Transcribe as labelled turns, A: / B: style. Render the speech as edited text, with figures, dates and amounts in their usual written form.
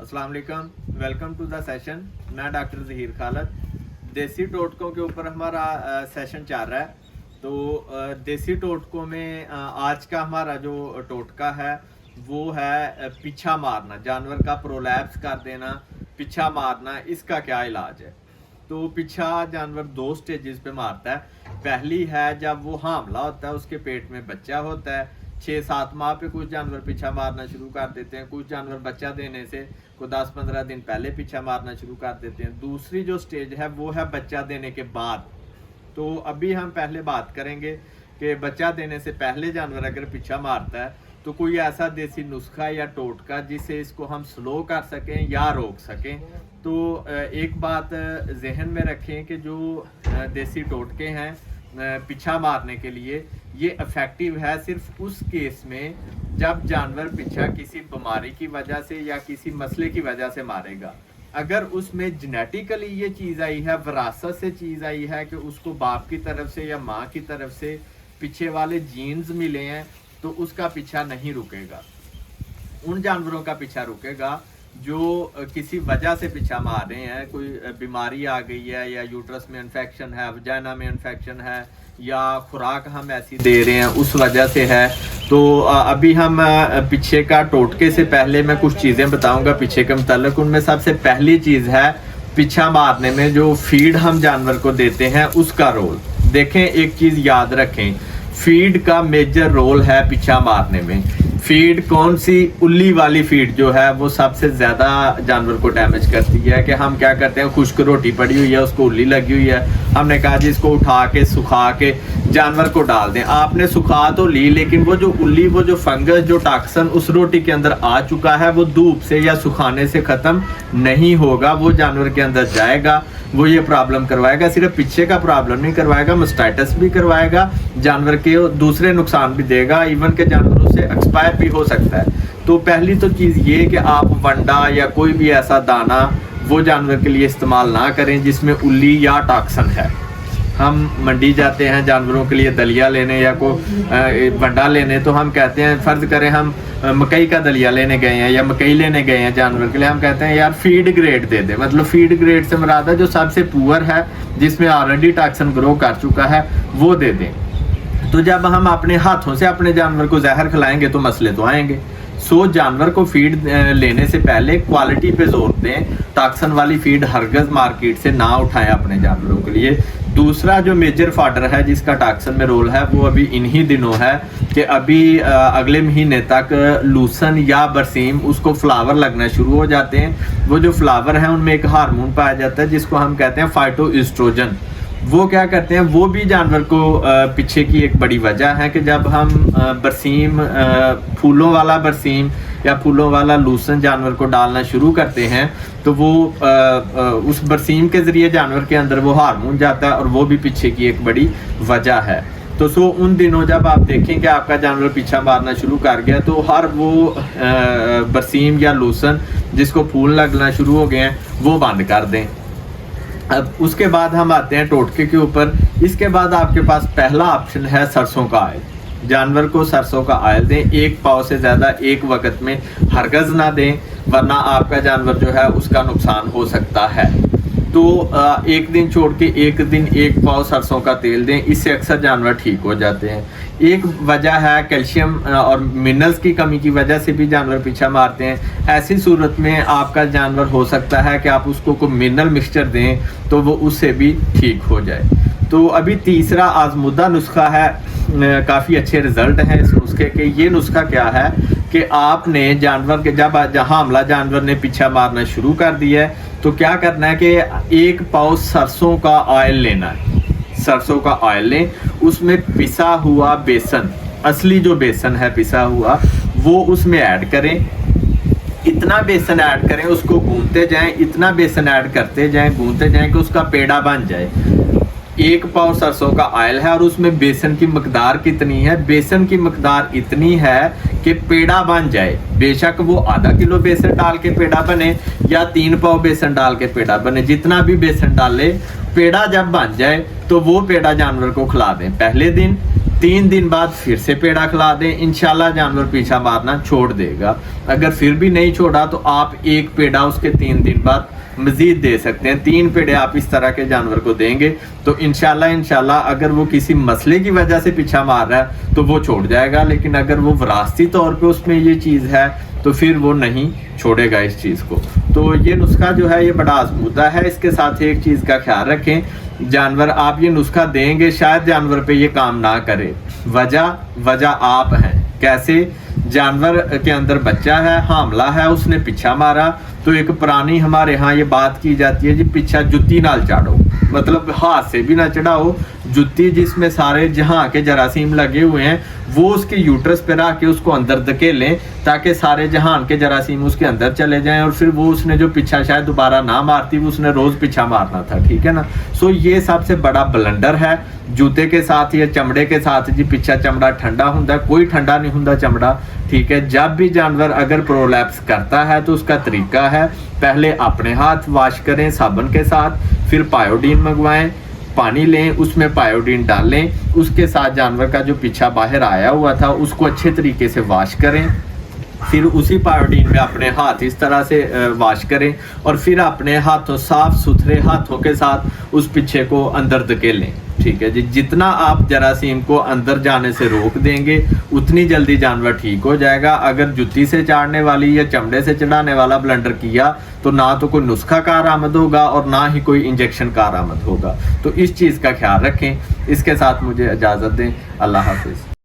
A: अस्सलाम वालेकुम, welcome to the session. मैं डॉक्टर ज़हीर खालिद। देसी टोटकों के ऊपर हमारा सेशन चल रहा है। तो देसी टोटकों में आज का हमारा जो टोटका है वो है पीछा मारना, जानवर का प्रोलैप्स कर देना, पीछा मारना। इसका क्या इलाज है? तो पीछा जानवर दो स्टेजेस पे मारता है। पहली है जब वो हामला होता है, उसके पेट में बच्चा होता है। 6-7 माह पे कुछ जानवर पीछा मारना शुरू कर देते हैं, कुछ जानवर बच्चा देने से को 10-15 दिन पहले पीछा मारना शुरू कर देते हैं। दूसरी जो स्टेज है वो है बच्चा देने के बाद। तो अभी हम पहले बात करेंगे कि बच्चा देने से पहले जानवर अगर पीछा मारता है तो कोई ऐसा देसी नुस्खा या टोटका जिससे इसको हम स्लो कर सकें या रोक सकें। तो एक बात जहन में रखें कि जो देसी टोटके हैं पीछा मारने के लिए, ये इफेक्टिव है सिर्फ उस केस में जब जानवर पीछा किसी बीमारी की वजह से या किसी मसले की वजह से मारेगा। अगर उसमें जेनेटिकली ये चीज़ आई है, विरासत से चीज़ आई है कि उसको बाप की तरफ से या माँ की तरफ से पीछे वाले जीन्स मिले हैं, तो उसका पीछा नहीं रुकेगा। उन जानवरों का पीछा रुकेगा जो किसी वजह से पीछा मार रहे हैं। कोई बीमारी आ गई है, या यूट्रस में इन्फेक्शन है, वजाइना में इन्फेक्शन है, या खुराक हम ऐसी दे रहे हैं उस वजह से है। तो अभी हम पीछे का टोटके से पहले मैं कुछ चीज़ें बताऊंगा पीछे के मुताल्लिक। उनमें सबसे पहली चीज़ है पीछा मारने में जो फीड हम जानवर को देते हैं उसका रोल। देखें, एक चीज़ याद रखें, फीड का मेजर रोल है पीछा मारने में। फीड कौन सी? उल्ली वाली फीड जो है वो सबसे ज़्यादा जानवर को डैमेज करती है। कि हम क्या करते हैं, खुश्क रोटी पड़ी हुई है, उसको उल्ली लगी हुई है, हमने कहा जी इसको उठा के सुखा के जानवर को डाल दें। आपने सुखा तो ली, लेकिन वो जो उल्ली, वो जो फंगस, जो टॉक्सिन उस रोटी के अंदर आ चुका है, वो धूप से या सुखाने से ख़त्म नहीं होगा, वो जानवर के अंदर जाएगा, वो ये प्रॉब्लम करवाएगा। सिर्फ पीछे का प्रॉब्लम नहीं करवाएगा, मास्टाइटिस भी करवाएगा, जानवर के दूसरे नुकसान भी देगा, इवन के जानवरों से एक्सपायर भी हो सकता है। तो पहली तो चीज़ ये कि आप वंडा या कोई भी ऐसा दाना वो जानवर के लिए इस्तेमाल ना करें जिसमें उल्ली या टॉक्सिन है। हम मंडी जाते हैं जानवरों के लिए दलिया लेने या कोई वंडा लेने, तो हम कहते हैं, फ़र्ज़ करें हम मकई का दलिया लेने गए हैं या मकई लेने गए हैं जानवर के लिए, हम कहते हैं यार फीड ग्रेड दे दे। मतलब फीड ग्रेड से मुराद है जो सबसे पुअर है, जिसमें ऑलरेडी टॉक्सिन ग्रो कर चुका है, वो दे दें। तो जब हम अपने हाथों से अपने जानवर को जहर खिलाएंगे तो मसले तो आएंगे। सो जानवर को फीड लेने से पहले क्वालिटी पे जोर दें। टॉक्सिन वाली फीड हरगज मार्केट से ना उठाएं अपने जानवरों के लिए। दूसरा जो मेजर फॉडर है जिसका टॉक्सिन में रोल है वो अभी इन्हीं दिनों है कि अभी अगले महीने तक लूसन या बरसीम उसको फ्लावर लगना शुरू हो जाते हैं। वो जो फ्लावर है उनमें एक हार्मोन पाया जाता है जिसको हम कहते हैं फाइटोएस्ट्रोजन। वो क्या करते हैं, वो भी जानवर को पीछे की एक बड़ी वजह है कि जब हम बरसीम, फूलों वाला बरसीम या फूलों वाला लूसन जानवर को डालना शुरू करते हैं तो वो उस बरसीम के ज़रिए जानवर के अंदर वो हार्मोन जाता है, और वो भी पीछे की एक बड़ी वजह है। तो सो उन दिनों जब आप देखें कि आपका जानवर पीछा मारना शुरू कर गया, तो हर वो बरसीम या लूसन जिसको फूल लगना शुरू हो गए हैं वो बंद कर दें। अब उसके बाद हम आते हैं टोटके के ऊपर। इसके बाद आपके पास पहला ऑप्शन है सरसों का ऑयल। जानवर को सरसों का ऑयल दें, 1 पाव से ज़्यादा एक वक्त में हरगज़ ना दें, वरना आपका जानवर जो है उसका नुकसान हो सकता है। तो एक दिन छोड़ के एक दिन 1 पाव सरसों का तेल दें, इससे अक्सर जानवर ठीक हो जाते हैं। एक वजह है कैल्शियम और मिनरल्स की कमी की वजह से भी जानवर पीछा मारते हैं। ऐसी सूरत में आपका जानवर हो सकता है कि आप उसको कोई मिनरल मिक्सचर दें तो वो उससे भी ठीक हो जाए। तो अभी तीसरा आजमुदा नुस्खा है, काफ़ी अच्छे रिजल्ट हैं इस नुस्खे के। ये नुस्खा क्या है कि आपने जानवर के जब हामला जानवर ने पीछा मारना शुरू कर दिया है तो क्या करना है कि 1 पाव सरसों का ऑयल लेना है। सरसों का ऑयल लें, उसमें पिसा हुआ बेसन, असली जो बेसन है पिसा हुआ, वो उसमें ऐड करें। इतना बेसन ऐड करें, उसको गूंथते जाएं, इतना बेसन ऐड करते जाएं, गूंथते जाएं कि उसका पेड़ा बन जाए। 1 पाव सरसों का ऑयल है और उसमें बेसन की मकदार कितनी है? बेसन की मकदार इतनी है कि पेड़ा बन जाए। बेशक वो आधा किलो बेसन डाल के पेड़ा बने या 3 पाव बेसन डाल के पेड़ा बने, जितना भी बेसन डाले, पेड़ा जब बन जाए तो वो पेड़ा जानवर को खिला दें पहले दिन। 3 दिन बाद फिर से पेड़ा खिला दें, इंशाल्लाह जानवर पीछा मारना छोड़ देगा। अगर फिर भी नहीं छोड़ा तो आप एक पेड़ा उसके 3 दिन बाद मजीद दे सकते हैं। 3 पेड़े आप इस तरह के जानवर को देंगे तो इंशाल्लाह अगर वो किसी मसले की वजह से पीछा मार रहा है तो वो छोड़ जाएगा, लेकिन अगर वो विरासती तौर पे उसमें ये चीज़ है तो फिर वो नहीं छोड़ेगा इस चीज़ को। तो ये नुस्खा जो है ये बड़ा आजमूदा है। इसके साथ एक चीज़ का ख्याल रखें, जानवर आप ये नुस्खा देंगे शायद जानवर पे ये काम ना करे। वजह आप हैं। कैसे? जानवर के अंदर बच्चा है, हामला है, उसने पीछा मारा तो एक पुरानी हमारे यहाँ ये बात की जाती है जी पीछा जुत्ती नाल चाड़ो, मतलब हाथ से भी ना चढ़ाओ, जुत्ती जिसमें सारे जहाँ के जरासीम लगे हुए हैं वो उसके यूट्रस पे रख के उसको अंदर धकेलें ताकि सारे जहान के जरासीम उसके अंदर चले जाएं और फिर वो उसने जो पीछा शायद दोबारा ना मारती वो उसने रोज पीछा मारना था, ठीक है ना। सो ये सबसे बड़ा ब्लंडर है। जूते के साथ या चमड़े के साथ जी पीछा चमड़ा ठंडा होता, कोई ठंडा नहीं होता चमड़ा, ठीक है। जब भी जानवर अगर प्रोलैप्स करता है तो उसका तरीका है पहले अपने हाथ वॉश करें साबुन के साथ, फिर पायोडीन मंगवाएं, पानी लें, उसमें पायोडीन डालें, उसके साथ जानवर का जो पीछा बाहर आया हुआ था उसको अच्छे तरीके से वॉश करें, फिर उसी पायोडीन में अपने हाथ इस तरह से वॉश करें और फिर अपने हाथों साफ सुथरे हाथों के साथ उस पीछे को अंदर धकेलें, ठीक है जी। जितना आप जरासीम को अंदर जाने से रोक देंगे उतनी जल्दी जानवर ठीक हो जाएगा। अगर जुत्ती से चाड़ने वाली या चमड़े से चढ़ाने वाला ब्लंडर किया तो ना तो कोई नुस्खा कारआमद होगा और ना ही कोई इंजेक्शन कारआमद होगा। तो इस चीज़ का ख्याल रखें। इसके साथ मुझे इजाज़त दें। अल्लाह हाफिज़।